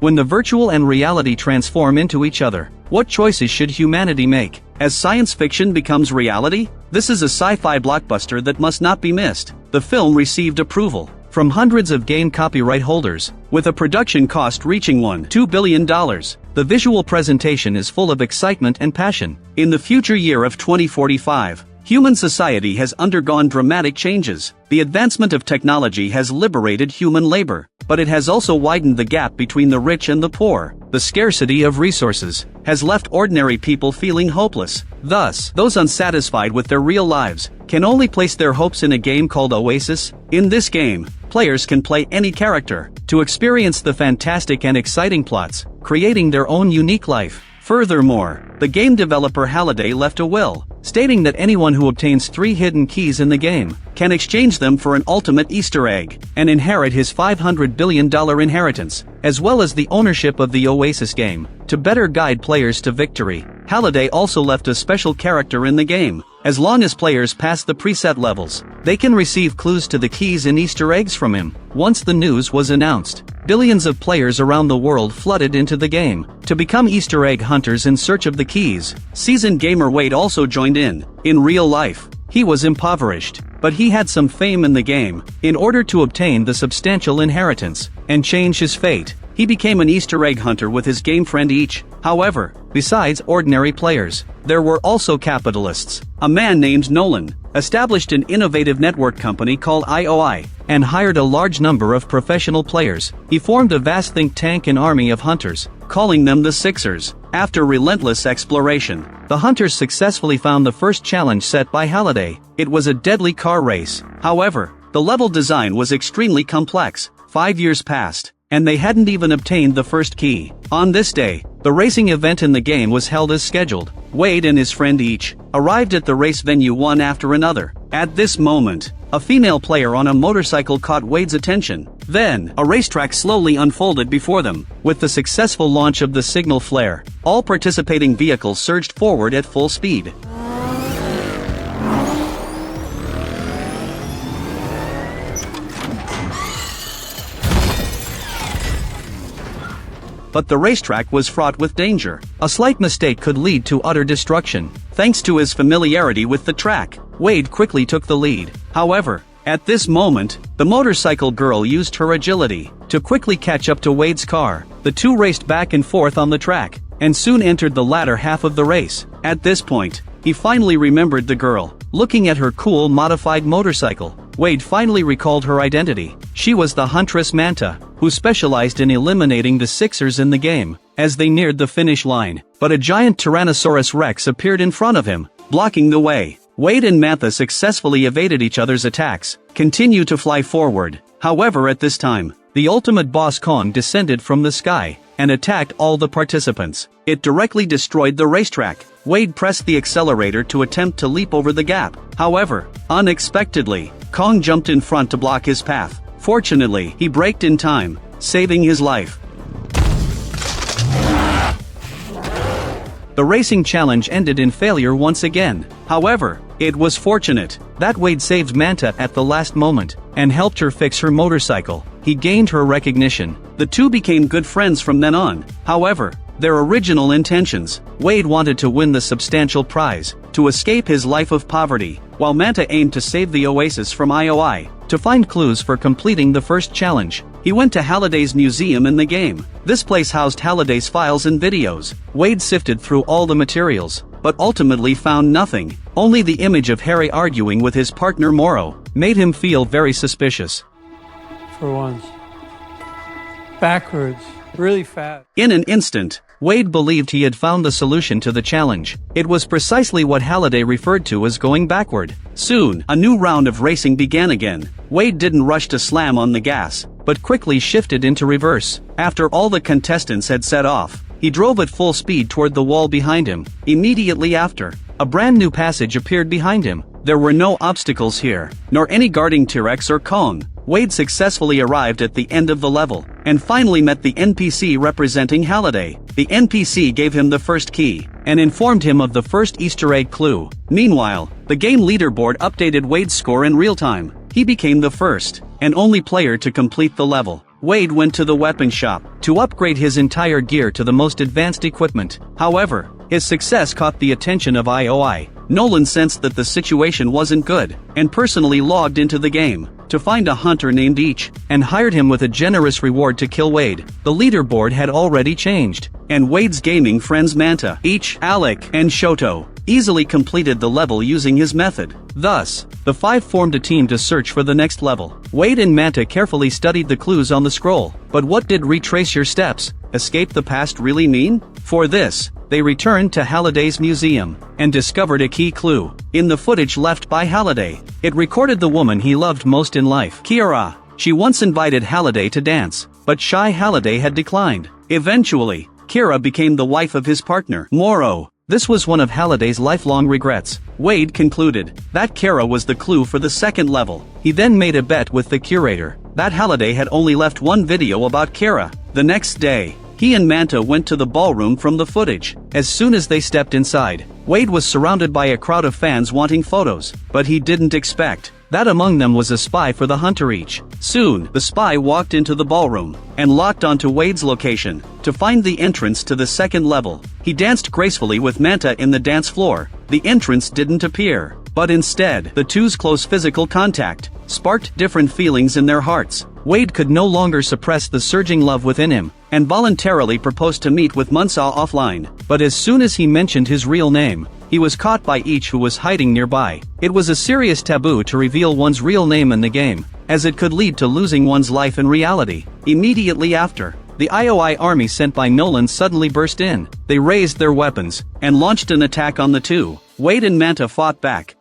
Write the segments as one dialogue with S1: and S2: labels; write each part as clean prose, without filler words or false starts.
S1: when the virtual and reality transform into each other. What choices should humanity make? As science fiction becomes reality? This is a sci-fi blockbuster that must not be missed. The film received approval from hundreds of game copyright holders, with a production cost reaching $2 billion. The visual presentation is full of excitement and passion. In the future year of 2045, human society has undergone dramatic changes. The advancement of technology has liberated human labor, but it has also widened the gap between the rich and the poor. The scarcity of resources has left ordinary people feeling hopeless. Thus, those unsatisfied with their real lives can only place their hopes in a game called Oasis. In this game, players can play any character to experience the fantastic and exciting plots, creating their own unique life. Furthermore, the game developer Halliday left a will, stating that anyone who obtains 3 hidden keys in the game can exchange them for an ultimate Easter egg and inherit his $500 billion inheritance, as well as the ownership of the Oasis game, to better guide players to victory. Halliday also left a special character in the game. As long as players pass the preset levels, they can receive clues to the keys and Easter eggs from him. Once the news was announced, billions of players around the world flooded into the game to become Easter egg hunters in search of the keys. Seasoned gamer Wade also joined in. In real life, he was impoverished, but he had some fame in the game. In order to obtain the substantial inheritance and change his fate, he became an Easter egg hunter with his game friend each. However, besides ordinary players, there were also capitalists. A man named Nolan established an innovative network company called IOI and hired a large number of professional players. He formed a vast think tank and army of hunters, calling them the Sixers. After relentless exploration, the hunters successfully found the first challenge set by Halliday. It was a deadly car race. However, the level design was extremely complex. 5 years passed, and they hadn't even obtained the first key. On this day, the racing event in the game was held as scheduled. Wade and his friend each arrived at the race venue one after another. At this moment, a female player on a motorcycle caught Wade's attention. Then, a racetrack slowly unfolded before them. With the successful launch of the signal flare, all participating vehicles surged forward at full speed. But the racetrack was fraught with danger. A slight mistake could lead to utter destruction. Thanks to his familiarity with the track, Wade quickly took the lead. However, at this moment, the motorcycle girl used her agility to quickly catch up to Wade's car. The two raced back and forth on the track, and soon entered the latter half of the race. At this point, he finally remembered the girl. Looking at her cool modified motorcycle, Wade finally recalled her identity. She was the huntress Manta, who specialized in eliminating the Sixers in the game. As they neared the finish line, but a giant Tyrannosaurus Rex appeared in front of him, blocking the way. Wade and Manta successfully evaded each other's attacks, continued to fly forward. However, at this time, the ultimate boss Kong descended from the sky and attacked all the participants. It directly destroyed the racetrack. Wade pressed the accelerator to attempt to leap over the gap. However, unexpectedly, Kong jumped in front to block his path. Fortunately, he braked in time, saving his life. The racing challenge ended in failure once again. However, it was fortunate that Wade saved Manta at the last moment and helped her fix her motorcycle. He gained her recognition. The two became good friends from then on. However, their original intentions, Wade wanted to win the substantial prize, to escape his life of poverty, while Manta aimed to save the Oasis from IOI. To find clues for completing the first challenge, he went to Halliday's museum in the game. This place housed Halliday's files and videos. Wade sifted through all the materials, but ultimately found nothing. Only the image of Harry arguing with his partner Morrow made him feel very suspicious.
S2: For once. Backwards. Really fast.
S1: In an instant, Wade believed he had found the solution to the challenge. It was precisely what Halliday referred to as going backward. Soon, a new round of racing began again. Wade didn't rush to slam on the gas, but quickly shifted into reverse. After all the contestants had set off, he drove at full speed toward the wall behind him. Immediately after, a brand new passage appeared behind him. There were no obstacles here, nor any guarding T-Rex or Kong. Wade successfully arrived at the end of the level, and finally met the NPC representing Halliday. The NPC gave him the first key, and informed him of the first Easter egg clue. Meanwhile, the game leaderboard updated Wade's score in real time. He became the first, and only player to complete the level. Wade went to the weapon shop to upgrade his entire gear to the most advanced equipment. However, his success caught the attention of IOI. Nolan sensed that the situation wasn't good, and personally logged into the game to find a hunter named Each, and hired him with a generous reward to kill Wade. The leaderboard had already changed, and Wade's gaming friends Manta, Each, Alec, and Shoto easily completed the level using his method. Thus, the five formed a team to search for the next level. Wade and Manta carefully studied the clues on the scroll. But what did retrace your steps, escape the past really mean? For this, they returned to Halliday's museum and discovered a key clue in the footage left by Halliday. It recorded the woman he loved most in life, Kira. She once invited Halliday to dance, but shy Halliday had declined. Eventually, Kira became the wife of his partner, Morrow. This was one of Halliday's lifelong regrets. Wade concluded that Kira was the clue for the second level. He then made a bet with the curator that Halliday had only left one video about Kira. The next day, he and Manta went to the ballroom from the footage. As soon as they stepped inside, Wade was surrounded by a crowd of fans wanting photos, but he didn't expect that among them was a spy for the hunter Each. Soon, the spy walked into the ballroom and locked onto Wade's location to find the entrance to the second level. He danced gracefully with Manta in the dance floor. The entrance didn't appear, but instead, the two's close physical contact sparked different feelings in their hearts. Wade could no longer suppress the surging love within him, and voluntarily proposed to meet with Munsah offline. But as soon as he mentioned his real name, he was caught by Each, who was hiding nearby. It was a serious taboo to reveal one's real name in the game, as it could lead to losing one's life in reality. Immediately after, the IOI army sent by Nolan suddenly burst in. They raised their weapons and launched an attack on the two. Wade and Manta fought back.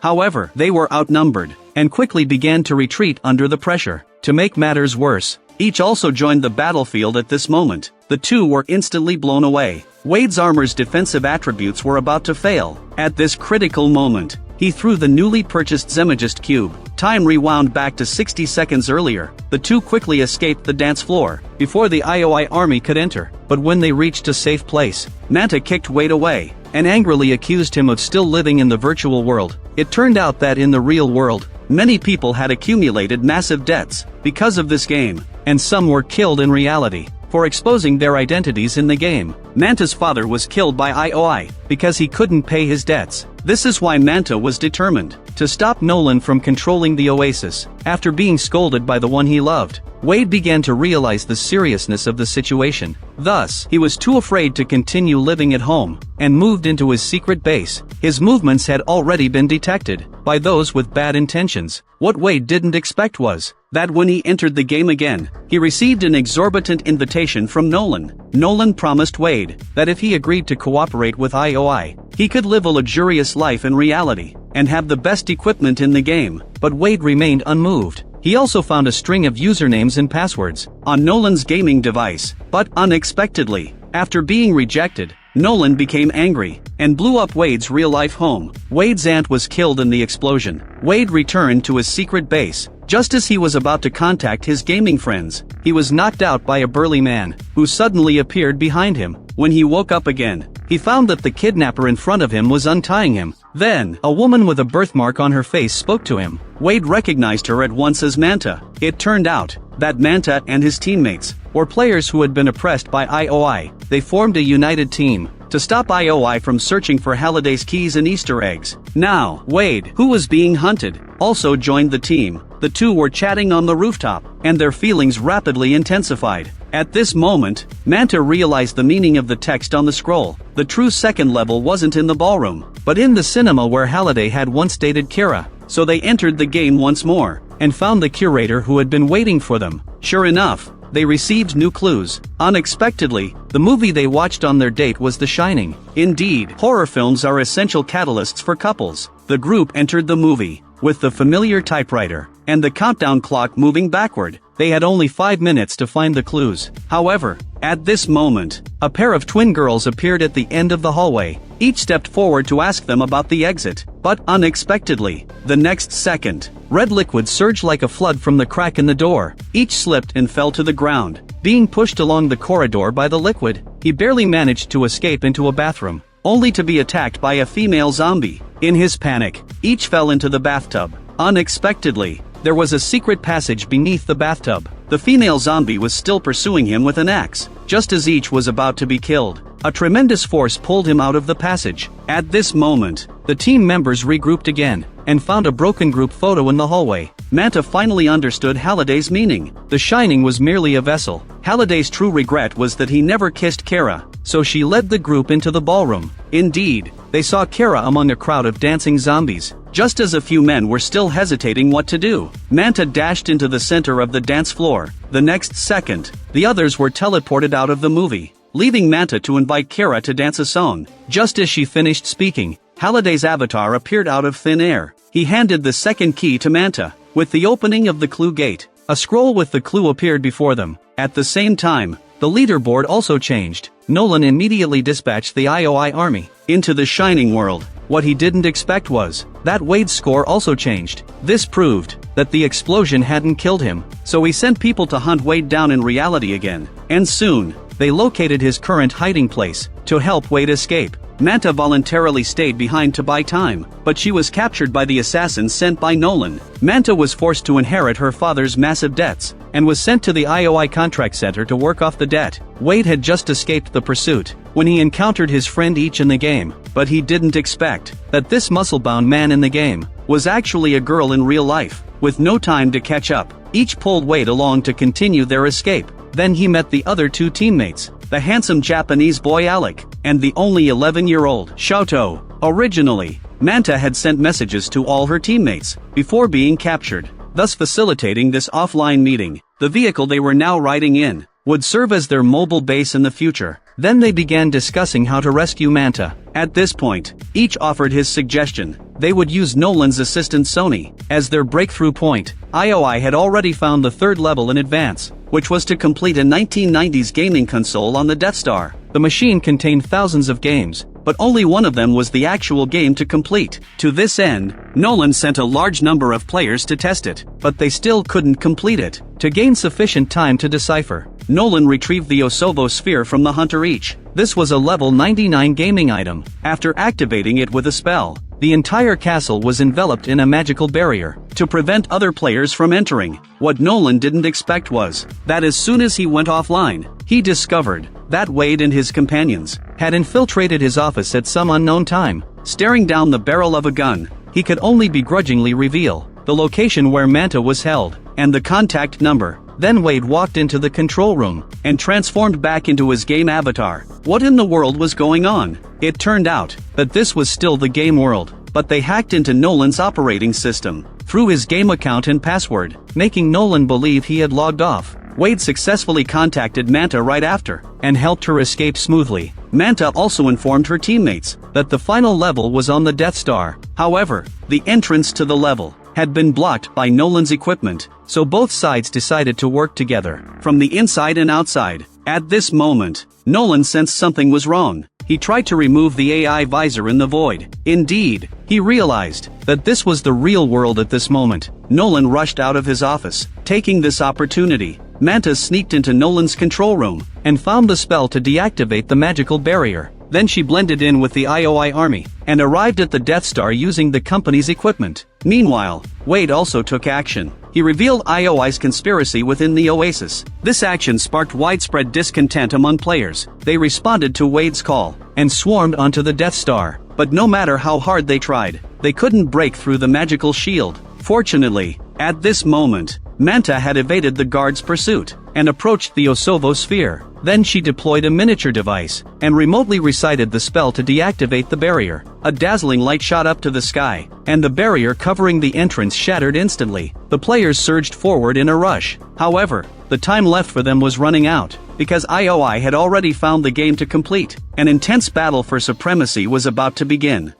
S1: However, they were outnumbered, and quickly began to retreat under the pressure. To make matters worse, Each also joined the battlefield at this moment. The two were instantly blown away. Wade's armor's defensive attributes were about to fail. At this critical moment, he threw the newly purchased Zemagist cube. Time rewound back to 60 seconds earlier. The two quickly escaped the dance floor before the IOI army could enter. But when they reached a safe place, Manta kicked Wade away and angrily accused him of still living in the virtual world. It turned out that in the real world, many people had accumulated massive debts because of this game, and some were killed in reality for exposing their identities in the game. Manta's father was killed by IOI because he couldn't pay his debts. This is why Manta was determined to stop Nolan from controlling the Oasis. After being scolded by the one he loved, Wade began to realize the seriousness of the situation. Thus, he was too afraid to continue living at home, and moved into his secret base. His movements had already been detected by those with bad intentions. What Wade didn't expect was that when he entered the game again, he received an exorbitant invitation from Nolan. Nolan promised Wade that if he agreed to cooperate with IOI, he could live a luxurious life in reality and have the best equipment in the game. But Wade remained unmoved. He also found a string of usernames and passwords on Nolan's gaming device, but unexpectedly, after being rejected, Nolan became angry and blew up Wade's real-life home. Wade's aunt was killed in the explosion. Wade returned to his secret base. Just as he was about to contact his gaming friends, he was knocked out by a burly man who suddenly appeared behind him. When he woke up again, he found that the kidnapper in front of him was untying him. Then, a woman with a birthmark on her face spoke to him. Wade recognized her at once as Manta. It turned out that Manta and his teammates were players who had been oppressed by IOI. They formed a united team to stop IOI from searching for Halliday's keys and Easter eggs. Now, Wade, who was being hunted, also joined the team. The two were chatting on the rooftop, and their feelings rapidly intensified. At this moment, Manta realized the meaning of the text on the scroll. The true second level wasn't in the ballroom, but in the cinema where Halliday had once dated Kira. So they entered the game once more, and found the curator who had been waiting for them. Sure enough, they received new clues. Unexpectedly, the movie they watched on their date was The Shining. Indeed, horror films are essential catalysts for couples. The group entered the movie with the familiar typewriter and the countdown clock moving backward. They had only 5 minutes to find the clues. However, at this moment, a pair of twin girls appeared at the end of the hallway. Each stepped forward to ask them about the exit, but unexpectedly, the next second, red liquid surged like a flood from the crack in the door. Each slipped and fell to the ground, being pushed along the corridor by the liquid. He barely managed to escape into a bathroom, only to be attacked by a female zombie. In his panic, each fell into the bathtub. Unexpectedly, there was a secret passage beneath the bathtub. The female zombie was still pursuing him with an axe. Just as each was about to be killed, a tremendous force pulled him out of the passage. At this moment, the team members regrouped again, and found a broken group photo in the hallway. Manta finally understood Halliday's meaning. The Shining was merely a vessel. Halliday's true regret was that he never kissed Kara, so she led the group into the ballroom. Indeed, they saw Kara among a crowd of dancing zombies. Just as a few men were still hesitating what to do, Manta dashed into the center of the dance floor. The next second, the others were teleported out of the movie, leaving Manta to invite Kara to dance a song. Just as she finished speaking, Halliday's avatar appeared out of thin air. He handed the second key to Manta. With the opening of the clue gate, a scroll with the clue appeared before them. At the same time, the leaderboard also changed. Nolan immediately dispatched the IOI army into the Shining world. What he didn't expect was that Wade's score also changed. This proved that the explosion hadn't killed him, so he sent people to hunt Wade down in reality again. And soon, they located his current hiding place to help Wade escape. Manta voluntarily stayed behind to buy time, but she was captured by the assassins sent by Nolan. Manta was forced to inherit her father's massive debts, and was sent to the IOI contract center to work off the debt. Wade had just escaped the pursuit when he encountered his friend Each in the game, but he didn't expect that this muscle-bound man in the game was actually a girl in real life. With no time to catch up, Each pulled Wade along to continue their escape. Then he met the other two teammates, the handsome Japanese boy Alec, and the only 11-year-old Shoto. Originally, Manta had sent messages to all her teammates before being captured, thus facilitating this offline meeting. The vehicle they were now riding in would serve as their mobile base in the future. Then they began discussing how to rescue Manta. At this point, Each offered his suggestion. They would use Nolan's assistant Sony as their breakthrough point. IOI had already found the third level in advance, which was to complete a 1990s gaming console on the Death Star. The machine contained thousands of games, but only one of them was the actual game to complete. To this end, Nolan sent a large number of players to test it, but they still couldn't complete it. To gain sufficient time to decipher, Nolan retrieved the Osovo sphere from the hunter Each. This was a level 99 gaming item. After activating it with a spell, the entire castle was enveloped in a magical barrier to prevent other players from entering. What Nolan didn't expect was that as soon as he went offline, he discovered that Wade and his companions had infiltrated his office at some unknown time. Staring down the barrel of a gun, he could only begrudgingly reveal the location where Manta was held and the contact number. Then Wade walked into the control room and transformed back into his game avatar. What in the world was going on? It turned out that this was still the game world, but they hacked into Nolan's operating system through his game account and password, making Nolan believe he had logged off. Wade successfully contacted Manta right after and helped her escape smoothly. Manta also informed her teammates that the final level was on the Death Star. However, the entrance to the level had been blocked by Nolan's equipment, so both sides decided to work together from the inside and outside. At this moment, Nolan sensed something was wrong. He tried to remove the AI visor in the void. Indeed, he realized that this was the real world at this moment. Nolan rushed out of his office, taking this opportunity. Manta sneaked into Nolan's control room and found the spell to deactivate the magical barrier. Then she blended in with the IOI army and arrived at the Death Star using the company's equipment. Meanwhile, Wade also took action. He revealed IOI's conspiracy within the Oasis. This action sparked widespread discontent among players. They responded to Wade's call and swarmed onto the Death Star. But no matter how hard they tried, they couldn't break through the magical shield. Fortunately, at this moment, Manta had evaded the guard's pursuit and approached the Osovo sphere. Then she deployed a miniature device and remotely recited the spell to deactivate the barrier. A dazzling light shot up to the sky, and the barrier covering the entrance shattered instantly. The players surged forward in a rush. However, the time left for them was running out, because IOI had already found the game to complete. An intense battle for supremacy was about to begin.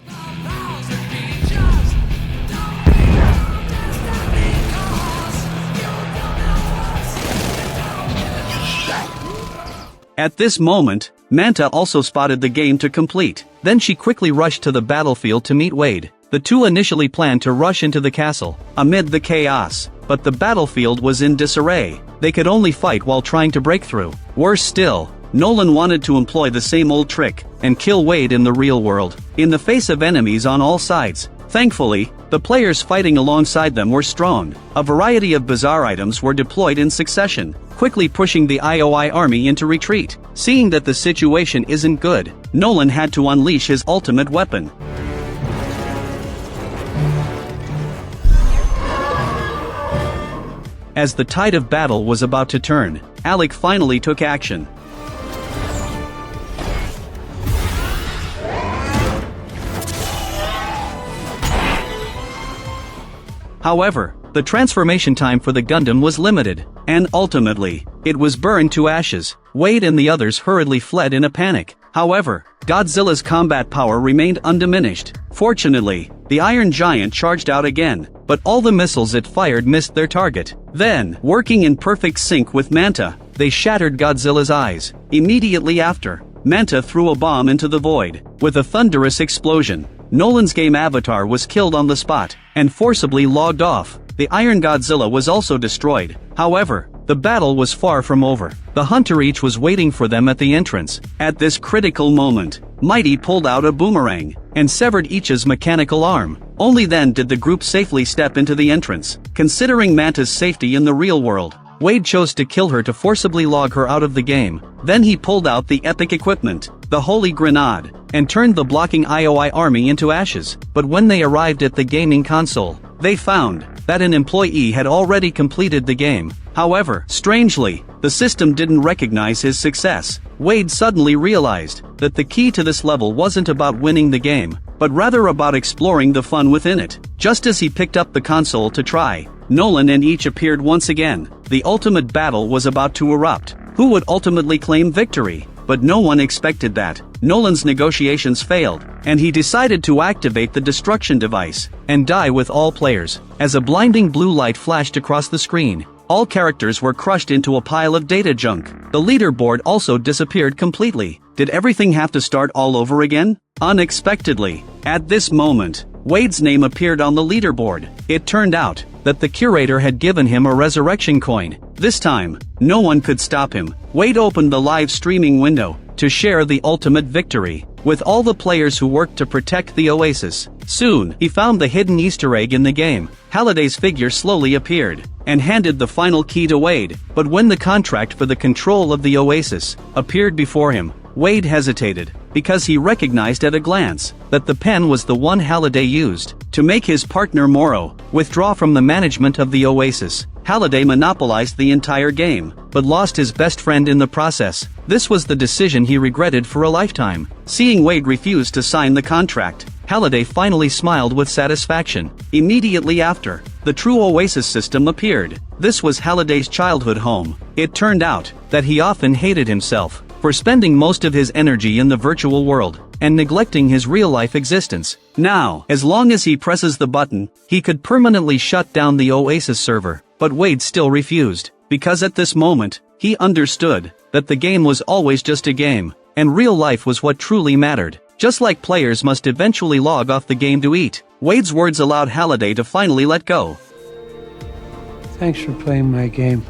S1: At this moment, Manta also spotted the game to complete. Then she quickly rushed to the battlefield to meet Wade. The two initially planned to rush into the castle amid the chaos, but the battlefield was in disarray. They could only fight while trying to break through. Worse still, Nolan wanted to employ the same old trick and kill Wade in the real world, in the face of enemies on all sides. Thankfully, the players fighting alongside them were strong. A variety of bizarre items were deployed in succession, quickly pushing the IOI army into retreat. Seeing that the situation isn't good, Nolan had to unleash his ultimate weapon. As the tide of battle was about to turn, Alec finally took action. However, the transformation time for the Gundam was limited, and ultimately, it was burned to ashes. Wade and the others hurriedly fled in a panic. However, Godzilla's combat power remained undiminished. Fortunately, the Iron Giant charged out again, but all the missiles it fired missed their target. Then, working in perfect sync with Manta, they shattered Godzilla's eyes. Immediately after, Manta threw a bomb into the void. With a thunderous explosion, Nolan's game avatar was killed on the spot, and forcibly logged off. The Iron Godzilla was also destroyed. However, the battle was far from over. The Hunter Each was waiting for them at the entrance. At this critical moment, Mighty pulled out a boomerang, and severed Ichi's mechanical arm. Only then did the group safely step into the entrance. Considering Manta's safety in the real world, Wade chose to kill her to forcibly log her out of the game. Then he pulled out the epic equipment, the Holy Grenade, and turned the blocking IOI army into ashes. But when they arrived at the gaming console, they found that an employee had already completed the game. However, strangely, the system didn't recognize his success. Wade suddenly realized that the key to this level wasn't about winning the game, but rather about exploring the fun within it. Just as he picked up the console to try, Nolan and Each appeared once again. The ultimate battle was about to erupt. Who would ultimately claim victory? But no one expected that. Nolan's negotiations failed, and he decided to activate the destruction device and die with all players. As a blinding blue light flashed across the screen, all characters were crushed into a pile of data junk. The leaderboard also disappeared completely. Did everything have to start all over again? Unexpectedly, at this moment, Wade's name appeared on the leaderboard. It turned out that the curator had given him a resurrection coin. This time, no one could stop him. Wade opened the live streaming window to share the ultimate victory with all the players who worked to protect the Oasis. Soon, he found the hidden Easter egg in the game. Halliday's figure slowly appeared and handed the final key to Wade. But when the contract for the control of the Oasis appeared before him, Wade hesitated, because he recognized at a glance that the pen was the one Halliday used to make his partner Morrow withdraw from the management of the Oasis. Halliday monopolized the entire game, but lost his best friend in the process. This was the decision he regretted for a lifetime. Seeing Wade refuse to sign the contract, Halliday finally smiled with satisfaction. Immediately after, the true Oasis system appeared. This was Halliday's childhood home. It turned out that he often hated himself for spending most of his energy in the virtual world and neglecting his real-life existence. Now, as long as he presses the button, he could permanently shut down the Oasis server. But Wade still refused, because at this moment, he understood that the game was always just a game, and real life was what truly mattered. Just like players must eventually log off the game to eat, Wade's words allowed Halliday to finally let go.
S2: Thanks for playing my game.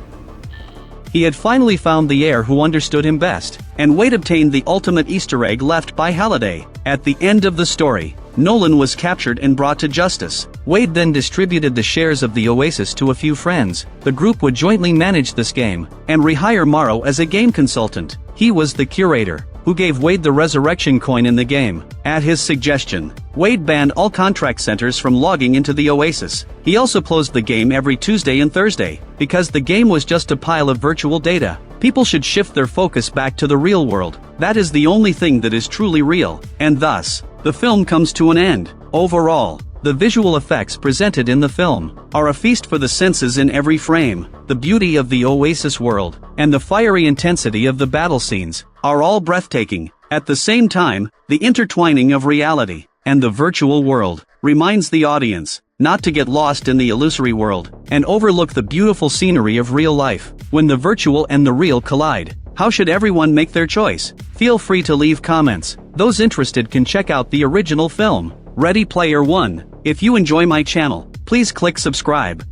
S1: He had finally found the heir who understood him best, and Wade obtained the ultimate Easter egg left by Halliday. At the end of the story, Nolan was captured and brought to justice. Wade then distributed the shares of the Oasis to a few friends. The group would jointly manage this game, and rehire Morrow as a game consultant. He was the curator who gave Wade the resurrection coin in the game. At his suggestion, Wade banned all contract centers from logging into the Oasis. He also closed the game every Tuesday and Thursday, because the game was just a pile of virtual data. People should shift their focus back to the real world. That is the only thing that is truly real, and thus, the film comes to an end. Overall, the visual effects presented in the film are a feast for the senses in every frame. The beauty of the Oasis world and the fiery intensity of the battle scenes are all breathtaking. At the same time, the intertwining of reality and the virtual world reminds the audience not to get lost in the illusory world and overlook the beautiful scenery of real life. When the virtual and the real collide, how should everyone make their choice? Feel free to leave comments. Those interested can check out the original film, Ready Player One. If you enjoy my channel, please click subscribe.